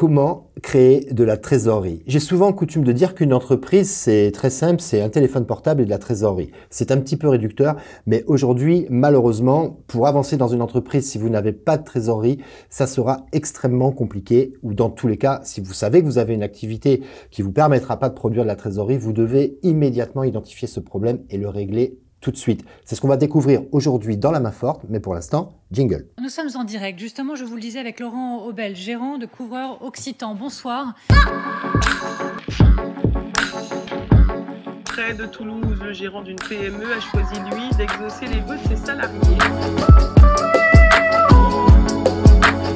Comment créer de la trésorerie? J'ai souvent coutume de dire qu'une entreprise, c'est très simple, c'est un téléphone portable et de la trésorerie. C'est un petit peu réducteur, mais aujourd'hui, malheureusement, pour avancer dans une entreprise, si vous n'avez pas de trésorerie, ça sera extrêmement compliqué. Ou dans tous les cas, si vous savez que vous avez une activité qui vous permettra pas de produire de la trésorerie, vous devez immédiatement identifier ce problème et le régler tout de suite. C'est ce qu'on va découvrir aujourd'hui dans La Main Forte, mais pour l'instant, jingle. Nous sommes en direct, justement, je vous le disais, avec Laurent Aubel, gérant de Couvreur Occitan. Bonsoir. Près de Toulouse, le gérant d'une PME a choisi, lui, d'exaucer les vœux de ses salariés.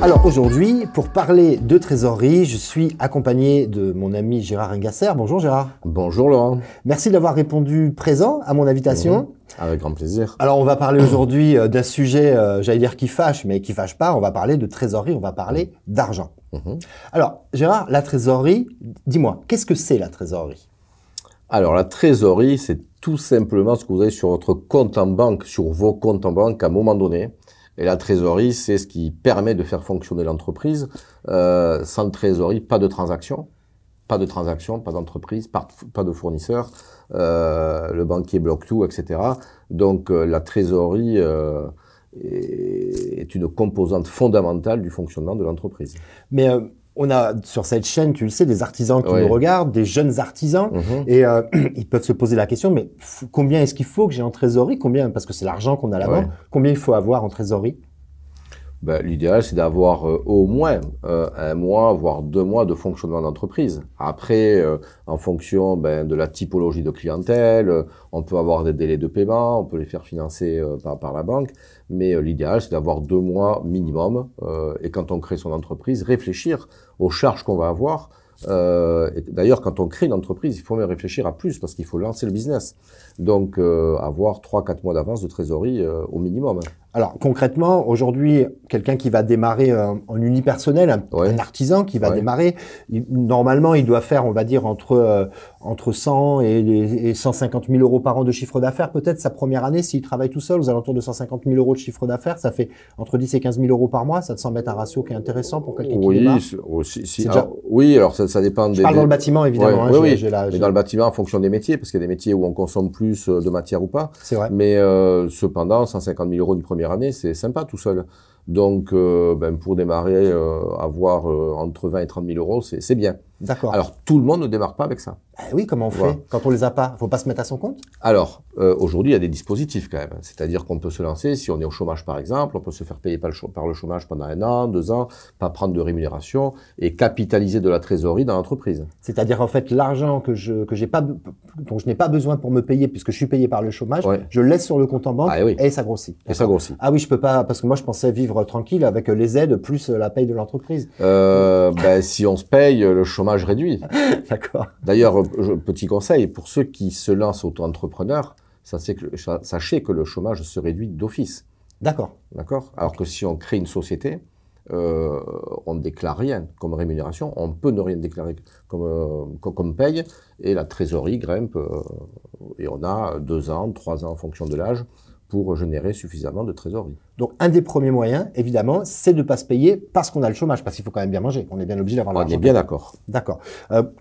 Alors aujourd'hui, pour parler de trésorerie, je suis accompagné de mon ami Gérard Ingasser. Bonjour Gérard. Bonjour Laurent. Merci d'avoir répondu présent à mon invitation. Avec grand plaisir. Alors on va parler aujourd'hui d'un sujet, j'allais dire qui fâche, mais qui fâche pas. On va parler de trésorerie, on va parler d'argent. Alors Gérard, la trésorerie, dis-moi, qu'est-ce que c'est la trésorerie? Alors la trésorerie, c'est tout simplement ce que vous avez sur votre compte en banque, sur vos comptes en banque à un moment donné. Et la trésorerie, c'est ce qui permet de faire fonctionner l'entreprise. Sans trésorerie, pas de transaction. Pas de transaction, pas d'entreprise, pas de fournisseur. Le banquier bloque tout, etc. Donc la trésorerie est une composante fondamentale du fonctionnement de l'entreprise. Mais on a sur cette chaîne, tu le sais, des artisans qui nous regardent, des jeunes artisans, et ils peuvent se poser la question, mais combien est-ce qu'il faut que j'ai en trésorerie? Combien, parce que c'est l'argent qu'on a là-bas, combien il faut avoir en trésorerie? Ben, l'idéal, c'est d'avoir au moins un mois, voire 2 mois de fonctionnement d'entreprise. Après, en fonction de la typologie de clientèle, on peut avoir des délais de paiement, on peut les faire financer par la banque, mais l'idéal, c'est d'avoir 2 mois minimum. Et quand on crée son entreprise, réfléchir aux charges qu'on va avoir. D'ailleurs, quand on crée une entreprise, il faut même réfléchir à plus parce qu'il faut lancer le business. Donc, avoir 3-4 mois d'avance de trésorerie au minimum. Alors concrètement, aujourd'hui, quelqu'un qui va démarrer en unipersonnel, un artisan qui va démarrer, normalement, il doit faire, on va dire, entre 100 et 150 000 euros par an de chiffre d'affaires, peut-être sa première année, s'il travaille tout seul, aux alentours de 150 000 euros de chiffre d'affaires, ça fait entre 10 et 15 000 euros par mois, ça te semble être un ratio qui est intéressant pour quelqu'un qui démarre? Oui, alors ça dépend des... Je parle dans le bâtiment, évidemment. Mais dans le bâtiment, en fonction des métiers, parce qu'il y a des métiers où on consomme plus de matière ou pas. C'est vrai. Mais cependant, 150 000 euros une première année, c'est sympa tout seul. Donc, pour démarrer, avoir entre 20 et 30 000 euros, c'est bien. D'accord. Alors, tout le monde ne démarre pas avec ça. Oui, comment on fait quand on les a pas? Faut pas se mettre à son compte? Alors, aujourd'hui, il y a des dispositifs quand même. C'est-à-dire qu'on peut se lancer, si on est au chômage par exemple, on peut se faire payer par le chômage pendant 1 an, 2 ans, pas prendre de rémunération et capitaliser de la trésorerie dans l'entreprise. C'est-à-dire en fait l'argent dont je n'ai pas besoin pour me payer puisque je suis payé par le chômage, je le laisse sur le compte en banque et ça grossit. Et ça grossit. Ah oui, je peux pas parce que moi je pensais vivre tranquille avec les aides plus la paye de l'entreprise. Si on se paye, le chômage réduit. D'accord. D'ailleurs, petit conseil, pour ceux qui se lancent auto-entrepreneurs, sachez que le chômage se réduit d'office. D'accord. D'accord. Alors que si on crée une société, on ne déclare rien comme rémunération, on peut ne rien déclarer comme paye, et la trésorerie grimpe, et on a 2 ans, 3 ans en fonction de l'âge, pour générer suffisamment de trésorerie. Donc, un des premiers moyens, évidemment, c'est de ne pas se payer parce qu'on a le chômage, parce qu'il faut quand même bien manger. On est bien obligé d'avoir l'argent. On est bien d'accord. D'accord.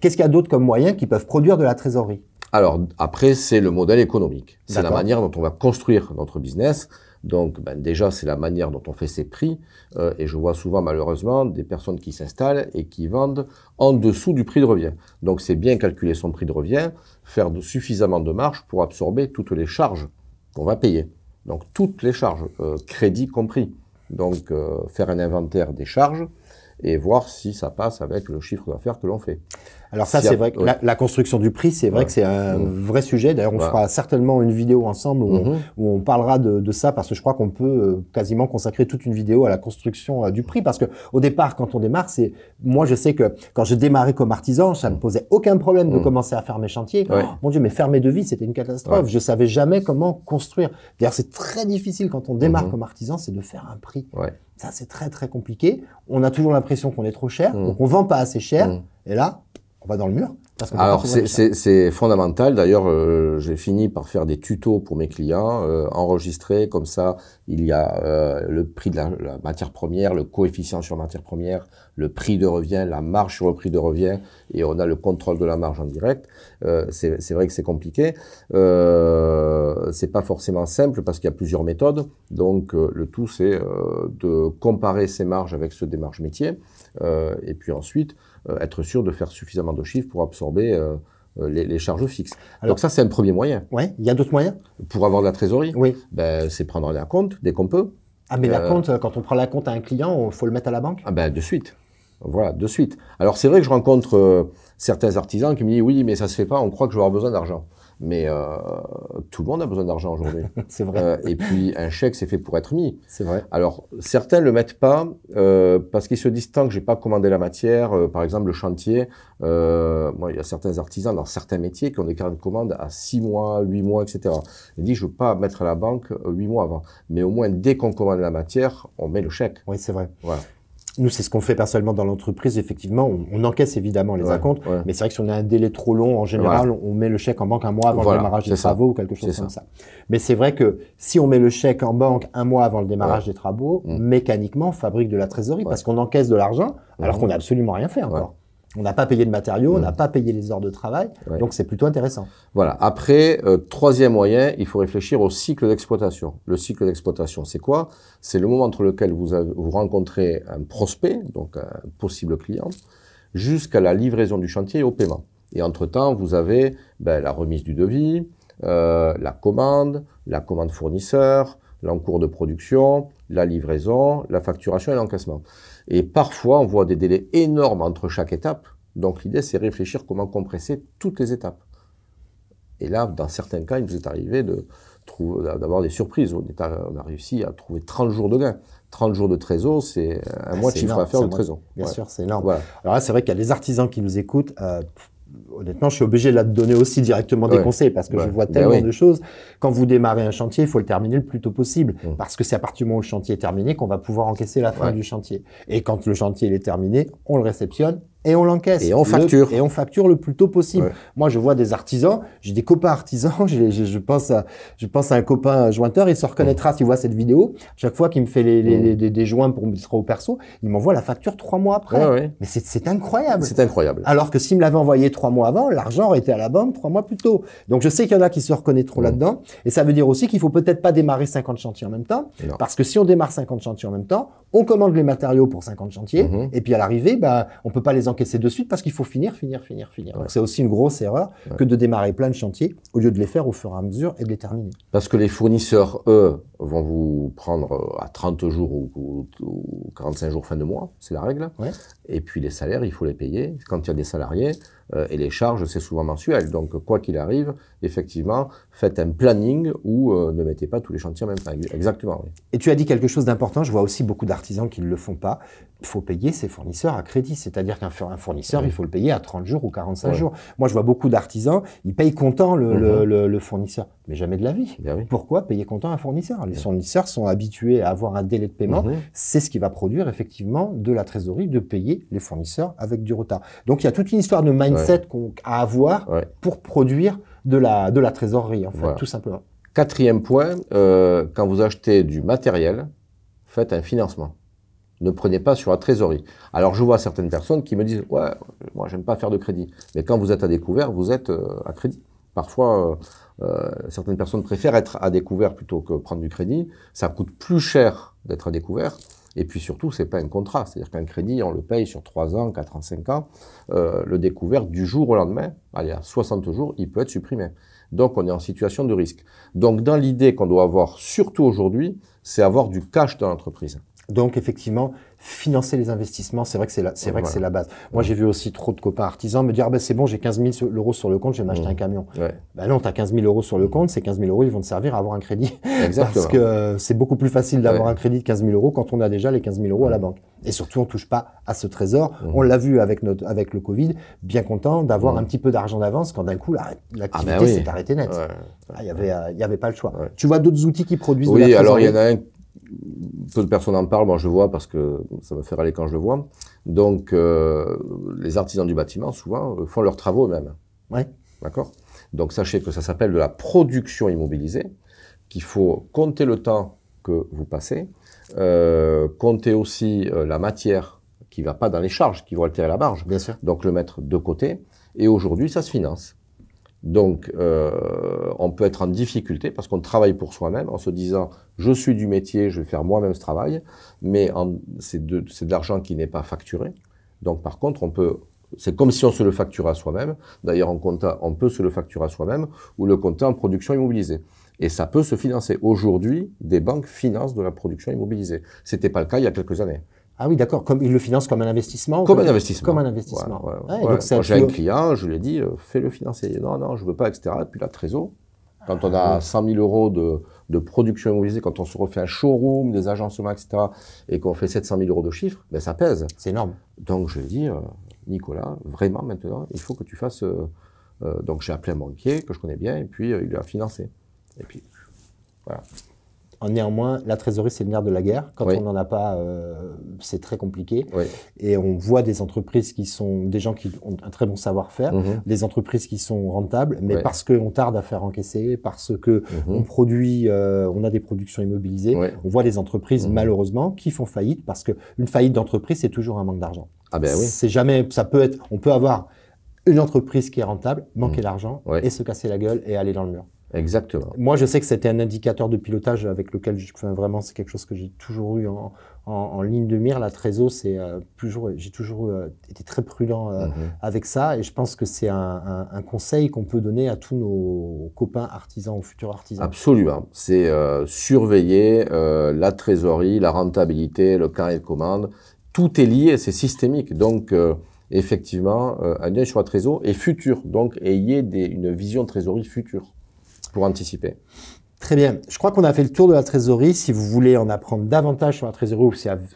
Qu'est-ce qu'il y a d'autre comme moyens qui peuvent produire de la trésorerie? Alors, après, c'est le modèle économique. C'est la manière dont on va construire notre business. Donc, déjà, c'est la manière dont on fait ses prix. Et je vois souvent, malheureusement, des personnes qui s'installent et qui vendent en dessous du prix de revient. Donc, c'est bien calculer son prix de revient, faire suffisamment de marge pour absorber toutes les charges qu'on va payer. Donc, toutes les charges, crédit compris. Donc, faire un inventaire des charges et voir si ça passe avec le chiffre d'affaires que l'on fait. Alors ça, c'est vrai que la construction du prix, c'est vrai que c'est un vrai sujet. D'ailleurs, on fera certainement une vidéo ensemble où on parlera de ça, parce que je crois qu'on peut quasiment consacrer toute une vidéo à la construction du prix. Parce que au départ, quand on démarre, moi, je sais que quand je démarrais comme artisan, ça me posait aucun problème de commencer à faire mes chantiers. Oh, mon Dieu, mais faire mes devis, c'était une catastrophe. Je savais jamais comment construire. D'ailleurs, c'est très difficile quand on démarre comme artisan, c'est de faire un prix. Ça, c'est très, très compliqué. On a toujours l'impression qu'on est trop cher, donc on vend pas assez cher. Et là, on va dans le mur. Parce qu'on peut pas Alors, couvrir le chèque. c'est fondamental. D'ailleurs, j'ai fini par faire des tutos pour mes clients, enregistrés. Comme ça, il y a le prix de la matière première, le coefficient sur matière première, le prix de revient, la marge sur le prix de revient, et on a le contrôle de la marge en direct. C'est vrai que c'est compliqué. C'est pas forcément simple parce qu'il y a plusieurs méthodes. Donc, le tout, c'est de comparer ces marges avec ceux des marges métiers, et puis ensuite, être sûr de faire suffisamment de chiffres pour absorber les charges fixes. Alors, donc ça, c'est un premier moyen. Ouais, il y a d'autres moyens? Pour avoir de la trésorerie, Oui. ben, c'est prendre un compte dès qu'on peut. Ah, mais la compte, quand on prend la compte à un client, il faut le mettre à la banque? Ah ben, de suite. Voilà, de suite. Alors, c'est vrai que je rencontre certains artisans qui me disent « Oui, mais ça se fait pas, on croit que je vais avoir besoin d'argent. » Mais tout le monde a besoin d'argent aujourd'hui. C'est vrai. Et puis, un chèque, c'est fait pour être mis. C'est vrai. Alors, certains le mettent pas parce qu'ils se disent tant que j'ai pas commandé la matière, par exemple le chantier, moi, il y a certains artisans dans certains métiers qui ont des carnets de commande à 6 mois, 8 mois, etc. Ils disent je veux pas mettre à la banque 8 mois avant. Mais au moins, dès qu'on commande la matière, on met le chèque. Oui, c'est vrai. Voilà. Nous, c'est ce qu'on fait personnellement dans l'entreprise. Effectivement, on encaisse évidemment les acomptes, mais c'est vrai que si on a un délai trop long, en général, on met le chèque en banque un mois avant le démarrage des travaux ou quelque chose comme ça. Mais c'est vrai que si on met le chèque en banque un mois avant le démarrage des travaux, mécaniquement, on fabrique de la trésorerie parce qu'on encaisse de l'argent alors qu'on n'a absolument rien fait encore. On n'a pas payé de matériaux, on n'a pas payé les heures de travail, donc c'est plutôt intéressant. Voilà. Après, troisième moyen, il faut réfléchir au cycle d'exploitation. Le cycle d'exploitation, c'est quoi? C'est le moment entre lequel vous rencontrez un prospect, donc un possible client, jusqu'à la livraison du chantier et au paiement. Et entre-temps, vous avez la remise du devis, la commande fournisseur, l'encours de production, la livraison, la facturation et l'encaissement. Et parfois, on voit des délais énormes entre chaque étape. Donc, l'idée, c'est réfléchir comment compresser toutes les étapes. Et là, dans certains cas, il nous est arrivé d'avoir des surprises. On a réussi à trouver 30 jours de gain. 30 jours de trésor, c'est un mois de chiffre d'affaires de trésor. Bien sûr, c'est énorme. Voilà. Alors là, c'est vrai qu'il y a des artisans qui nous écoutent. Honnêtement, je suis obligé de donner aussi directement des conseils parce que je vois tellement de choses. Quand vous démarrez un chantier, il faut le terminer le plus tôt possible parce que c'est à partir du moment où le chantier est terminé qu'on va pouvoir encaisser la fin du chantier. Et quand le chantier il est terminé, on le réceptionne et on l'encaisse. Et on facture. Et on facture le plus tôt possible. Moi, je vois des artisans, j'ai des copains artisans, je pense à un copain jointeur, il se reconnaîtra s'il voit cette vidéo. Chaque fois qu'il me fait des joints pour me mettre au perso, il m'envoie la facture 3 mois après. Mais c'est incroyable. C'est incroyable. Alors que s'il me l'avait envoyé 3 mois avant, l'argent aurait été à la banque 3 mois plus tôt. Donc, je sais qu'il y en a qui se reconnaîtront là-dedans. Et ça veut dire aussi qu'il faut peut-être pas démarrer 50 chantiers en même temps. Parce que si on démarre 50 chantiers en même temps, on commande les matériaux pour 50 chantiers. Et puis, à l'arrivée, on peut pas les encaisser de suite parce qu'il faut finir. Donc, c'est aussi une grosse erreur que de démarrer plein de chantiers au lieu de les faire au fur et à mesure et de les terminer. Parce que les fournisseurs, eux, vont vous prendre à 30 jours ou 45 jours fin de mois. C'est la règle. Et puis, les salaires, il faut les payer. Quand il y a des salariés, et les charges, c'est souvent mensuel. Donc, quoi qu'il arrive, effectivement, faites un planning où ne mettez pas tous les chantiers en même temps. Exactement, oui. Et tu as dit quelque chose d'important. Je vois aussi beaucoup d'artisans qui ne le font pas. Il faut payer ses fournisseurs à crédit. C'est-à-dire qu'un fournisseur, il faut le payer à 30 jours ou 45 jours. Moi, je vois beaucoup d'artisans, ils payent comptant le fournisseur. Mais jamais de la vie. Pourquoi payer comptant un fournisseur? Les fournisseurs sont habitués à avoir un délai de paiement. C'est ce qui va produire effectivement de la trésorerie, de payer les fournisseurs avec du retard. Donc, il y a toute une histoire de mindset à avoir pour produire de la trésorerie, en fait, tout simplement. Quatrième point, quand vous achetez du matériel, faites un financement. Ne prenez pas sur la trésorerie. Alors, je vois certaines personnes qui me disent « Ouais, moi, j'aime pas faire de crédit. » Mais quand vous êtes à découvert, vous êtes à crédit. Parfois, certaines personnes préfèrent être à découvert plutôt que prendre du crédit. Ça coûte plus cher d'être à découvert. Et puis surtout, c'est pas un contrat. C'est-à-dire qu'un crédit, on le paye sur 3 ans, 4 ans, 5 ans. Le découvert, du jour au lendemain, allez, à 60 jours, il peut être supprimé. Donc, on est en situation de risque. Donc, dans l'idée qu'on doit avoir, surtout aujourd'hui, c'est avoir du cash dans l'entreprise. Donc, effectivement, financer les investissements, c'est vrai que c'est la base. Moi, j'ai vu aussi trop de copains artisans me dire, c'est bon, j'ai 15 000 euros sur le compte, je vais m'acheter un camion. Non, tu as 15 000 euros sur le compte, ces 15 000 euros, ils vont te servir à avoir un crédit. Parce que c'est beaucoup plus facile d'avoir un crédit de 15 000 euros quand on a déjà les 15 000 euros à la banque. Et surtout, on touche pas à ce trésor. On l'a vu avec le Covid, bien content d'avoir un petit peu d'argent d'avance quand d'un coup, l'activité s'est arrêtée net. Il y avait pas le choix. Tu vois d'autres outils qui produisent de la trésorerie? Oui, alors il y en a un peu de personnes en parlent, moi je le vois parce que ça me fait râler quand je le vois. Donc, les artisans du bâtiment, souvent, font leurs travaux eux-mêmes. Ouais. D'accord? Donc, sachez que ça s'appelle de la production immobilisée, qu'il faut compter le temps que vous passez, compter aussi la matière qui ne va pas dans les charges, qui vont altérer la marge. Bien sûr. Donc, le mettre de côté. Et aujourd'hui, ça se finance. Donc, on peut être en difficulté parce qu'on travaille pour soi-même en se disant « je suis du métier, je vais faire moi-même ce travail », mais c'est de l'argent qui n'est pas facturé. Donc, par contre, c'est comme si on se le facturait à soi-même. D'ailleurs, en compta, on peut se le facturer à soi-même ou le compter en production immobilisée. Et ça peut se financer. Aujourd'hui, des banques financent de la production immobilisée. C'était pas le cas il y a quelques années. Ah oui, d'accord. Comme ils le financent comme un investissement. Comme un investissement. Comme un investissement. Ouais. Donc moi, j'ai un client, je lui ai dit, fais-le financer. Non, je veux pas, etc. Et puis la trésor, quand on a 100 000 euros de production immobilisée, quand on se refait un showroom, des agencements, etc., et qu'on fait 700 000 euros de chiffre, ben ça pèse. C'est énorme. Donc je lui ai dit, Nicolas, vraiment maintenant, il faut que tu fasses. Donc j'ai appelé un banquier que je connais bien, et puis il a financé. Et puis voilà. Néanmoins, la trésorerie, c'est le nerf de la guerre. Quand Oui. on n'en a pas, c'est très compliqué. Oui. Et on voit des entreprises qui sont, des gens qui ont un très bon savoir-faire, des entreprises qui sont rentables, mais Ouais. parce qu'on tarde à faire encaisser, parce que on produit, on a des productions immobilisées, Ouais. on voit des entreprises, malheureusement, qui font faillite, parce que une faillite d'entreprise, c'est toujours un manque d'argent. Ah ben oui. C'est jamais, ça peut être, on peut avoir une entreprise qui est rentable, manquer d'argent, Ouais. et se casser la gueule et aller dans le mur. Exactement. Moi, je sais que c'était un indicateur de pilotage avec lequel, vraiment, c'est quelque chose que j'ai toujours eu en ligne de mire. La trésor, j'ai toujours été très prudent avec ça, et je pense que c'est un conseil qu'on peut donner à tous nos copains artisans ou futurs artisans. Absolument. C'est surveiller la trésorerie, la rentabilité, le carnet de commande. Tout est lié, c'est systémique. Donc, effectivement, un œil sur la trésorerie et futur. Donc, ayez une vision de trésorerie future pour anticiper. Très bien. Je crois qu'on a fait le tour de la trésorerie. Si vous voulez en apprendre davantage sur la trésorerie ou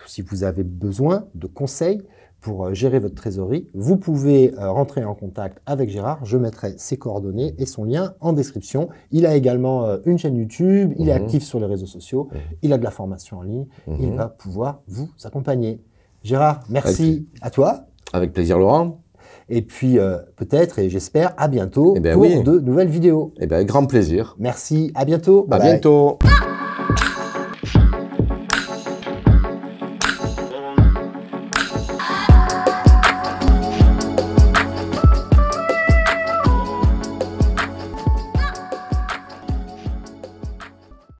si vous avez besoin de conseils pour gérer votre trésorerie, vous pouvez rentrer en contact avec Gérard. Je mettrai ses coordonnées et son lien en description. Il a également une chaîne YouTube. Il est actif sur les réseaux sociaux. Il a de la formation en ligne. Il va pouvoir vous accompagner. Gérard, merci à toi. Avec plaisir, Laurent. Et puis, peut-être, et j'espère, à bientôt pour oui. de nouvelles vidéos. Eh bien, avec grand plaisir. Merci, à bientôt. À bientôt.